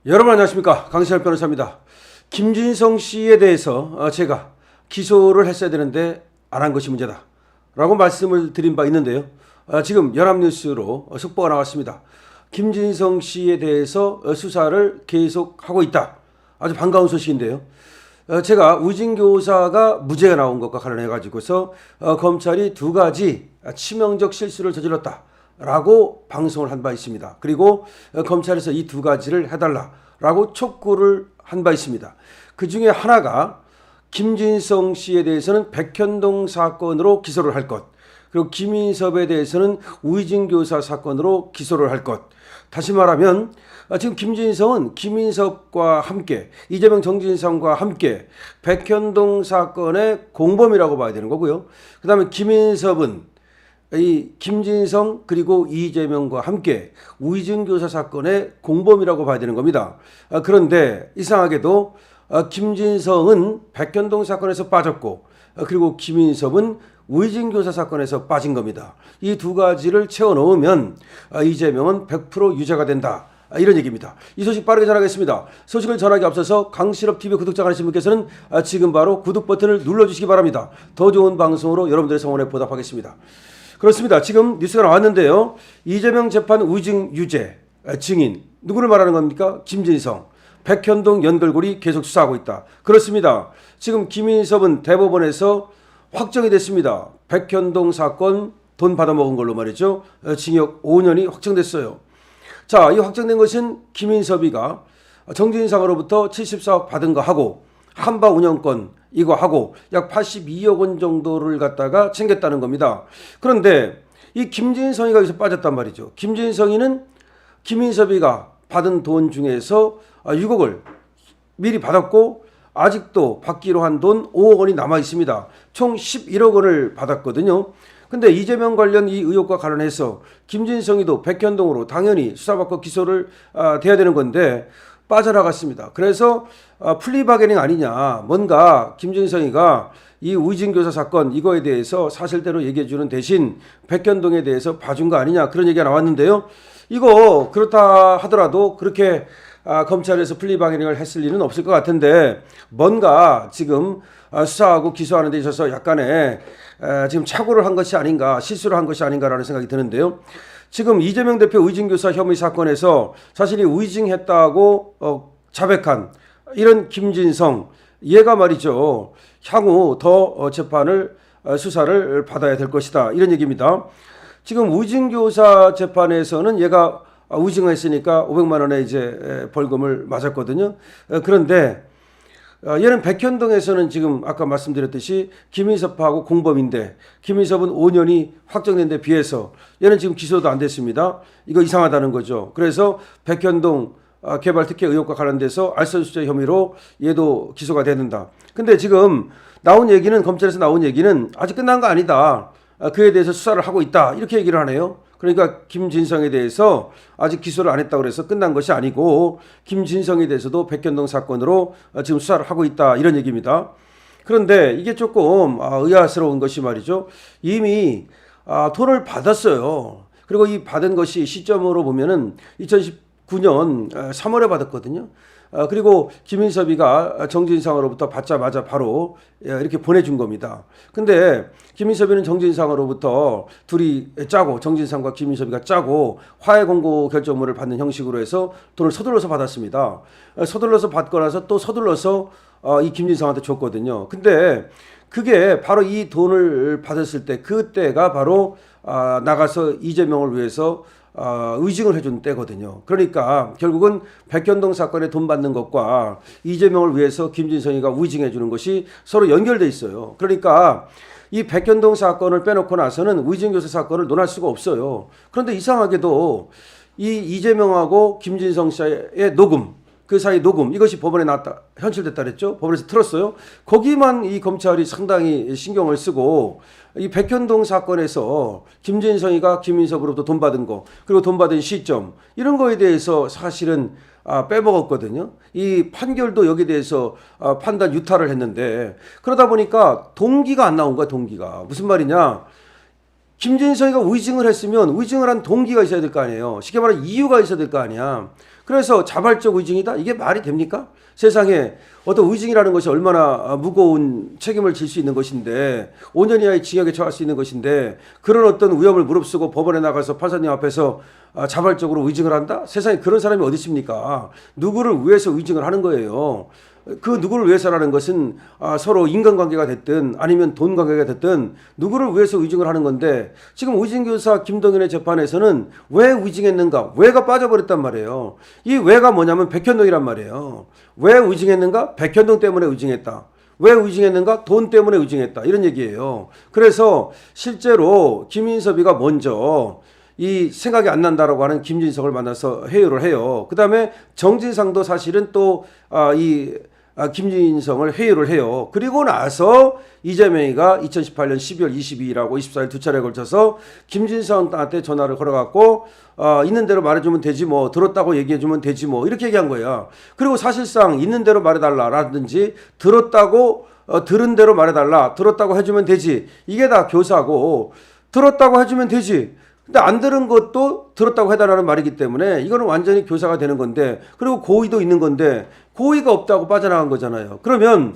여러분 안녕하십니까, 강신할 변호사입니다. 김진성 씨에 대해서 제가 기소를 했어야 되는데 안 한 것이 문제다 라고 말씀을 드린 바 있는데요. 지금 연합뉴스로 속보가 나왔습니다. 김진성 씨에 대해서 수사를 계속하고 있다. 아주 반가운 소식인데요. 제가 우진교사가 무죄가 나온 것과 관련해 가지고서 검찰이 두 가지 치명적 실수를 저질렀다 라고 방송을 한 바 있습니다. 그리고 검찰에서 이 두 가지를 해달라라고 촉구를 한 바 있습니다. 그 중에 하나가 김진성 씨에 대해서는 백현동 사건으로 기소를 할 것, 그리고 김인섭에 대해서는 우이진교사 사건으로 기소를 할 것. 다시 말하면 지금 김진성은 김인섭과 함께, 이재명 정진상과 함께 백현동 사건의 공범이라고 봐야 되는 거고요. 그 다음에 김인섭은 이 김진성 그리고 이재명과 함께 우이진교사 사건의 공범이라고 봐야 되는 겁니다. 그런데 이상하게도 김진성은 백현동 사건에서 빠졌고, 그리고 김인섭은 우이진교사 사건에서 빠진 겁니다. 이 두 가지를 채워 넣으면 이재명은 100% 유죄가 된다, 이런 얘기입니다. 이 소식 빠르게 전하겠습니다. 소식을 전하기 앞서서 강신업TV 구독자 가신 분께서는 지금 바로 구독 버튼을 눌러주시기 바랍니다. 더 좋은 방송으로 여러분들의 성원에 보답하겠습니다. 그렇습니다. 지금 뉴스가 나왔는데요. 이재명 재판 우이징 유죄 증인 누구를 말하는 겁니까? 김진성. 백현동 연결고리 계속 수사하고 있다. 그렇습니다. 지금 김인섭은 대법원에서 확정이 됐습니다. 백현동 사건 돈 받아먹은 걸로 말이죠. 징역 5년이 확정됐어요. 자, 이 확정된 것은 김인섭이가 정진상으로부터 74억 받은 거 하고 한바 운영권 이거 하고 약 82억 원 정도를 갖다가 챙겼다는 겁니다. 그런데 이 김진성이가 여기서 빠졌단 말이죠. 김진성이는 김인섭이가 받은 돈 중에서 6억을 미리 받았고 아직도 받기로 한 돈 5억 원이 남아 있습니다. 총 11억 원을 받았거든요. 근데 이재명 관련 이 의혹과 관련해서 김진성이도 백현동으로 당연히 수사받고 기소를 돼야 되는 건데 빠져나갔습니다. 그래서 플리바게닝 아니냐, 뭔가 김진성이가 이 우이진교사 사건 이거에 대해서 사실대로 얘기해주는 대신 백현동에 대해서 봐준 거 아니냐, 그런 얘기가 나왔는데요. 이거 그렇다 하더라도 그렇게 검찰에서 플리바게닝을 했을 리는 없을 것 같은데, 뭔가 지금 수사하고 기소하는 데 있어서 약간의 지금 착오를 한 것이 아닌가, 실수를 한 것이 아닌가라는 생각이 드는데요. 지금 이재명 대표 우이징교사 혐의 사건에서 자신이 우이징했다고 자백한 이런 김진성, 얘가 말이죠, 향후 더 재판을 수사를 받아야 될 것이다, 이런 얘기입니다. 지금 우이징교사 재판에서는 얘가 우이징을 했으니까 500만 원의 이제 벌금을 맞았거든요. 그런데 얘는 백현동에서는 지금 아까 말씀드렸듯이 김인섭하고 공범인데, 김인섭은 5년이 확정된 데 비해서 얘는 지금 기소도 안 됐습니다. 이거 이상하다는 거죠. 그래서 백현동 개발 특혜 의혹과 관련돼서 알선수재 혐의로 얘도 기소가 되는다. 근데 지금 나온 얘기는, 검찰에서 나온 얘기는 아직 끝난 거 아니다, 그에 대해서 수사를 하고 있다, 이렇게 얘기를 하네요. 그러니까 김진성에 대해서 아직 기소를 안 했다고 해서 끝난 것이 아니고 김진성에 대해서도 백현동 사건으로 지금 수사를 하고 있다, 이런 얘기입니다. 그런데 이게 조금 의아스러운 것이 말이죠. 이미 돈을 받았어요. 그리고 이 받은 것이 시점으로 보면은 2019년 3월에 받았거든요. 그리고 김인섭이가 정진상으로부터 받자마자 바로 이렇게 보내준 겁니다. 근데 김인섭이는 정진상으로부터 둘이 짜고, 정진상과 김인섭이가 짜고 화해 공고 결정문을 받는 형식으로 해서 돈을 서둘러서 받았습니다. 서둘러서 받고 나서 또 서둘러서 이 김진상한테 줬거든요. 근데 그게 바로 이 돈을 받았을 때, 그때가 바로 나가서 이재명을 위해서 의징을 해준 때거든요. 그러니까 결국은 백현동 사건에 돈 받는 것과 이재명을 위해서 김진성이가 의징해 주는 것이 서로 연결돼 있어요. 그러니까 이 백현동 사건을 빼놓고 나서는 우이징교사 사건을 논할 수가 없어요. 그런데 이상하게도 이 이재명하고 김진성 씨의 녹음, 그 사이 녹음, 이것이 법원에 나왔다, 현실됐다 그랬죠. 법원에서 틀었어요. 거기만 이 검찰이 상당히 신경을 쓰고, 이 백현동 사건에서 김진성이가 김인섭으로부터 돈 받은 거, 그리고 돈 받은 시점, 이런 거에 대해서 사실은 빼먹었거든요. 이 판결도 여기에 대해서 판단 유탈을 했는데, 그러다 보니까 동기가 안 나온 거야. 동기가 무슨 말이냐, 김진성이가 위증을 했으면 위증을 한 동기가 있어야 될 거 아니에요. 쉽게 말하면 이유가 있어야 될 거 아니야. 그래서 자발적 의증이다? 이게 말이 됩니까? 세상에 어떤 의증이라는 것이 얼마나 무거운 책임을 질 수 있는 것인데 5년 이하의 징역에 처할 수 있는 것인데 그런 어떤 위험을 무릅쓰고 법원에 나가서 판사님 앞에서 자발적으로 의증을 한다? 세상에 그런 사람이 어디 있습니까? 누구를 위해서 의증을 하는 거예요. 그 누구를 위해서라는 것은 서로 인간관계가 됐든 아니면 돈 관계가 됐든 누구를 위해서 의증을 하는 건데 지금 의증교사 김동연의 재판에서는 왜 의증했는가? 왜가 빠져버렸단 말이에요. 이 왜가 뭐냐면 백현동이란 말이에요. 왜 의증했는가? 백현동 때문에 의증했다. 왜 의증했는가? 돈 때문에 의증했다. 이런 얘기예요. 그래서 실제로 김인섭이가 먼저 이 생각이 안 난다라고 하는 김진성을 만나서 회유를 해요. 그 다음에 정진상도 사실은 또 김진성을 회유를 해요. 그리고 나서 이재명이가 2018년 12월 22일하고 24일 두 차례에 걸쳐서 김진성한테 전화를 걸어갖고 있는 대로 말해주면 되지 뭐, 들었다고 얘기해주면 되지 뭐, 이렇게 얘기한 거야. 그리고 사실상 있는 대로 말해달라라든지 들었다고 들은 대로 말해달라, 들었다고 해주면 되지, 이게 다 교사고 들었다고 해주면 되지. 근데 안 들은 것도 들었다고 해달라는 말이기 때문에 이거는 완전히 교사가 되는 건데, 그리고 고의도 있는 건데 고의가 없다고 빠져나간 거잖아요. 그러면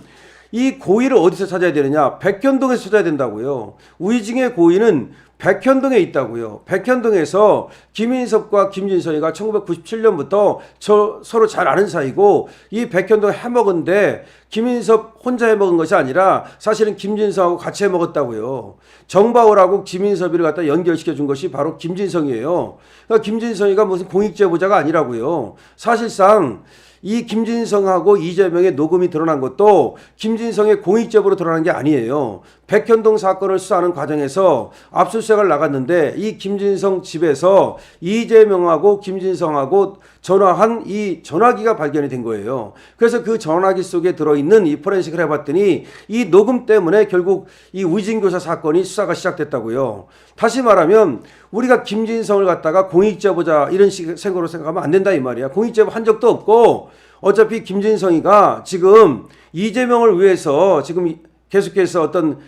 이 고의를 어디서 찾아야 되느냐? 백현동에서 찾아야 된다고요. 의증의 고의는 백현동에 있다고요. 백현동에서 김인섭과 김진성이가 1997년부터 서로 잘 아는 사이고 이 백현동 해먹은데 김인섭 혼자 해먹은 것이 아니라 사실은 김진성하고 같이 해먹었다고요. 정바울하고 김인섭이를 갖다 연결시켜 준 것이 바로 김진성이에요. 그러니까 김진성이가 무슨 공익제보자가 아니라고요. 사실상 이 김진성하고 이재명의 녹음이 드러난 것도 김진성의 공익제보로 드러난 게 아니에요. 백현동 사건을 수사하는 과정에서 압수수색을 나갔는데 이 김진성 집에서 이재명하고 김진성하고 전화한 이 전화기가 발견이 된 거예요. 그래서 그 전화기 속에 들어있는 이 포렌식을 해봤더니 이 녹음 때문에 결국 이 의증교사 사건이 수사가 시작됐다고요. 다시 말하면 우리가 김진성을 갖다가 공익제보자 이런 식으로 생각하면 안 된다 이 말이야. 공익제보 한 적도 없고 어차피 김진성이가 지금 이재명을 위해서 지금 계속해서 어떤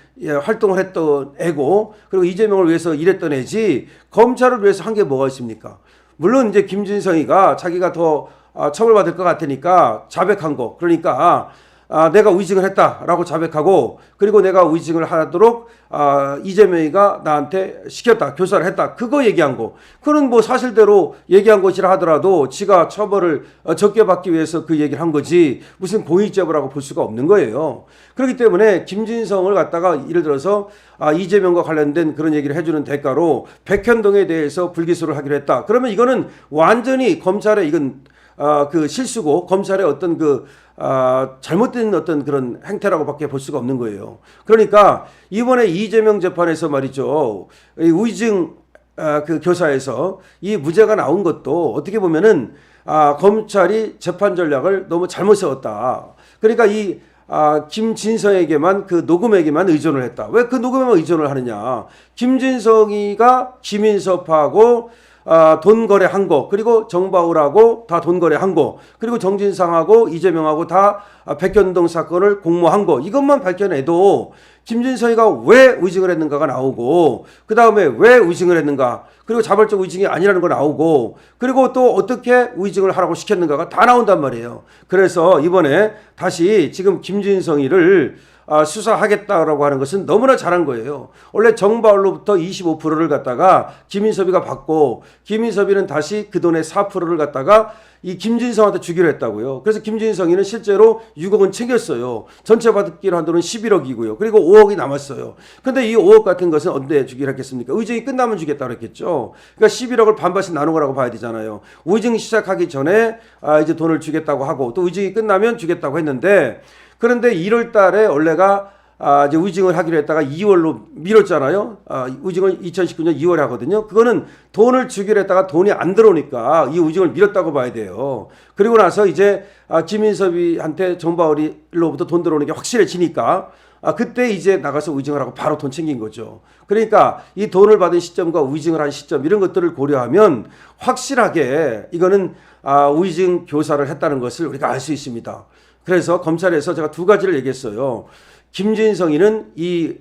활동을 했던 애고, 그리고 이재명을 위해서 일했던 애지 검찰을 위해서 한 게 뭐가 있습니까? 물론 이제 김진성이가 자기가 더 처벌받을 것 같으니까 자백한 거, 그러니까 내가 의증을 했다라고 자백하고, 그리고 내가 의증을 하도록 이재명이가 나한테 시켰다, 교사를 했다, 그거 얘기한 거. 그는 뭐 사실대로 얘기한 것이라 하더라도 지가 처벌을 적게 받기 위해서 그 얘기를 한 거지 무슨 공익제보라고 볼 수가 없는 거예요. 그렇기 때문에 김진성을 갖다가 예를 들어서 이재명과 관련된 그런 얘기를 해주는 대가로 백현동에 대해서 불기소를 하기로 했다. 그러면 이거는 완전히 검찰의 이건 그 실수고 검찰의 어떤 잘못된 어떤 그런 행태라고밖에 볼 수가 없는 거예요. 그러니까 이번에 이재명 재판에서 말이죠, 의증 그 교사에서 이 무죄가 나온 것도 어떻게 보면은 검찰이 재판 전략을 너무 잘못 세웠다. 그러니까 이 김진성에게만 그 녹음에게만 의존을 했다. 왜 그 녹음에만 의존을 하느냐? 김진성이가 김인섭하고 돈 거래한 거, 그리고 정바울하고 다 돈 거래한 거, 그리고 정진상하고 이재명하고 다 백현동 사건을 공모한 거, 이것만 밝혀내도 김진성이가 왜 의증을 했는가가 나오고, 그 다음에 왜 의증을 했는가, 그리고 자발적 의증이 아니라는 거 나오고, 그리고 또 어떻게 의증을 하라고 시켰는가가 다 나온단 말이에요. 그래서 이번에 다시 지금 김진성이를 수사하겠다라고 하는 것은 너무나 잘한 거예요. 원래 정바울로부터 25%를 갖다가 김인섭이가 받고, 김인섭이는 다시 그 돈의 4%를 갖다가 이 김진성한테 주기로 했다고요. 그래서 김진성이는 실제로 6억 원 챙겼어요. 전체 받기로 한 돈은 11억이고요. 그리고 5억이 남았어요. 근데 이 5억 같은 것은 언제 주기로 했겠습니까? 의증이 끝나면 주겠다고 했겠죠. 그러니까 11억을 반반씩 나눈 거라고 봐야 되잖아요. 의증 시작하기 전에 이제 돈을 주겠다고 하고, 또 의증이 끝나면 주겠다고 했는데, 그런데 1월 달에 원래가 이제 의증을 하기로 했다가 2월로 미뤘잖아요. 의증을 2019년 2월에 하거든요. 그거는 돈을 주기로 했다가 돈이 안 들어오니까 이 의증을 미뤘다고 봐야 돼요. 그리고 나서 이제 김인섭이한테 정바울로부터 돈 들어오는 게 확실해지니까 그때 이제 나가서 의증을 하고 바로 돈 챙긴 거죠. 그러니까 이 돈을 받은 시점과 의증을 한 시점 이런 것들을 고려하면 확실하게 이거는 의증 교사를 했다는 것을 우리가 알 수 있습니다. 그래서 검찰에서 제가 두 가지를 얘기했어요. 김진성이는 이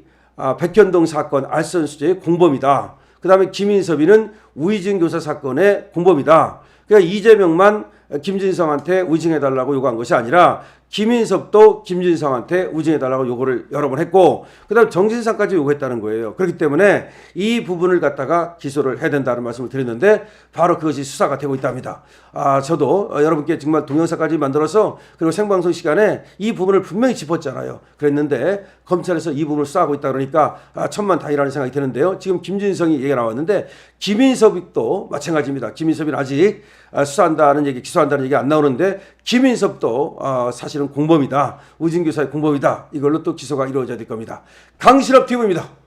백현동 사건 알선수재의 공범이다. 그 다음에 김인섭이는 의증교사 사건의 공범이다. 그러니까 이재명만 김진성한테 우징해달라고 요구한 것이 아니라 김인섭도 김진성한테 우징해달라고 요구를 여러 번 했고 그다음 정진상까지 요구했다는 거예요. 그렇기 때문에 이 부분을 갖다가 기소를 해야 된다는 말씀을 드렸는데 바로 그것이 수사가 되고 있답니다. 저도 여러분께 정말 동영상까지 만들어서 그리고 생방송 시간에 이 부분을 분명히 짚었잖아요. 그랬는데 검찰에서 이 부분을 수사하고 있다 그러니까 천만다행이라는 생각이 드는데요. 지금 김진성이 얘기가 나왔는데 김인섭도 마찬가지입니다. 김인섭이 아직 수사한다는 얘기, 기소한다는 얘기 안 나오는데 김인섭도 사실은 공범이다. 우진교사의 공범이다. 이걸로 또 기소가 이루어져야 될 겁니다. 강신업 TV입니다.